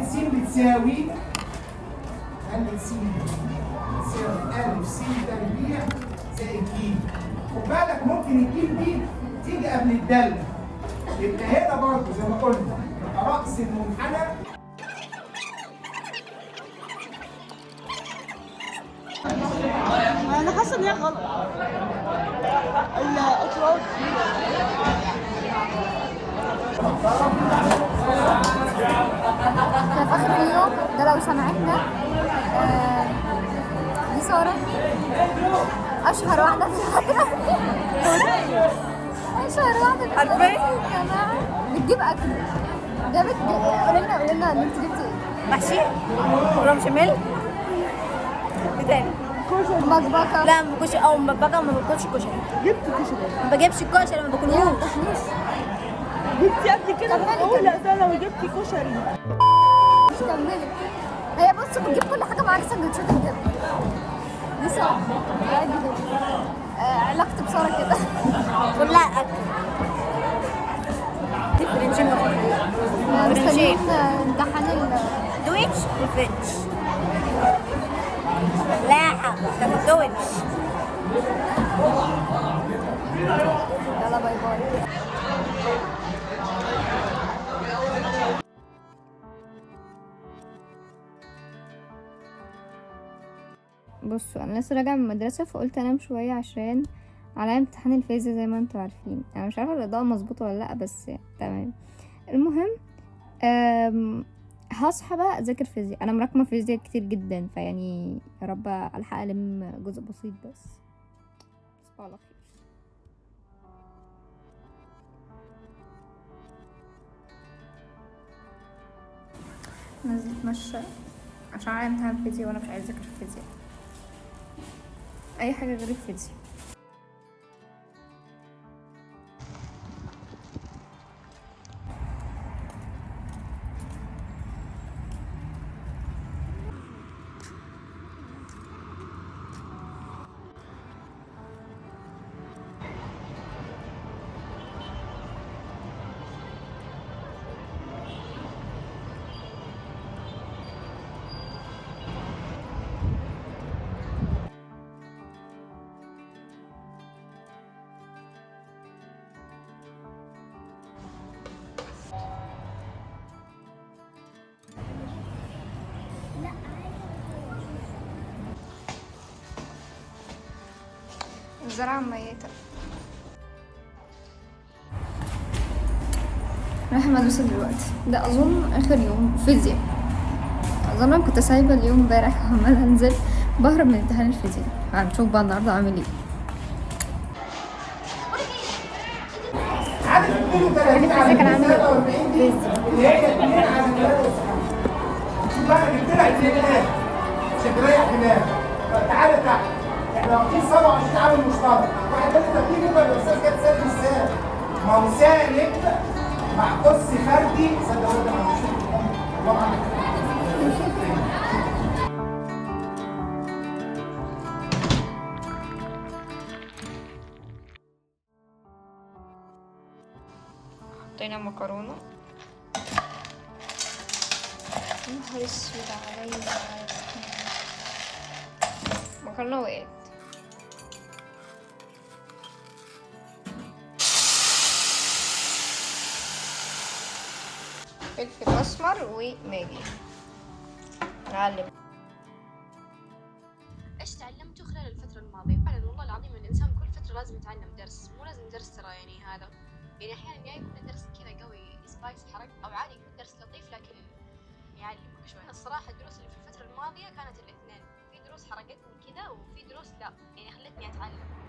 س بتساوي س بتساوي أ س تربيع زائد ج. خد بالك ممكن الجيم دي تيجي قبل الدالة، يبقى هنا برضه زي ما قلنا يبقى رأس المنحنى انا حاسه ان هي غلط. الاطراف احنا في اخر اليوم ده لو سمعتنا دي سارة اشهر واحدة في الحضرة. اشهر واحدة في الحضرة يا جماعة. بتجيب اكل. جابت قولي لنا ان انت جبتي ايه؟ محشي ورم شمال بتاني مطبقة. لا ما باكلش او مطبقه ما باكلش كشري. جبت كشري ما بجيبش الكشري ما باكلهوش. جبتي قبل كده بقول لا ده لو جبتي كشري مش كملت. هي بص بتجيب كل حاجة معاك سندوتشات الجبن. دي سارة عادي جدا. علاقتي بسارة كده كلها اكل. دي فرنشين مستنيين امتحان دويتش وفرنش. لاحق ده دويتش. يلا باي باي. بصوا انا لسه راجعه من المدرسه فقلت انام شويه عشان على امتحان الفيزياء زي ما انتوا عارفين. انا مش عارفه الاضاءه مظبوطه ولا لا بس تمام. المهم هصحى بقى اذاكر فيزياء. انا مراكمه فيزياء كتير جدا فيعني يا رب الحق الم جزء بسيط بس. تصبحوا على خير. نازله اتمشى عشان على امتحان فيزياء وانا مش عايزه اذاكر فيزياء اي حاجه غير الفيزياء. الزرعة ميتة. رايحة المدرسة دلوقتي. ده أظن آخر يوم فيزياء. أظن أنا كنت سايبة اليوم امبارح وعمالة أنزل بهرب من امتحان الفيزياء. هنشوف بقى النهاردة عامل ايه. الفيزياء كان عامل ايه؟ اللي هي كانت 2 على 3 بقى جبت لك هناك مش هتريح هناك. تعالى تحت احنا واخدين 27 عامل مشترك. واحد قال لي طب دي ممكن الاستاذ جاب سالب ازاي؟ ما هو سالب مع قص فردي صدق ولا ما مش الله عنك. حطينا مكرونة. يا نهار اسود عليا. مكرونة وقعت. فلفل اسمر وماجي. نعلم. ايش تعلمتوا خلال الفترة الماضية؟ فعلا والله العظيم الانسان كل فترة لازم يتعلم درس، مو لازم درس ترى يعني هذا، يعني احيانا يا يكون الدرس كذا قوي سبايس حرق او عادي يكون درس لطيف لكن يعلمك شوي. الصراحة الدروس اللي في الفترة الماضية كانت الاثنين، في دروس حرقتني كذا وفي دروس لا يعني خلتني اتعلم.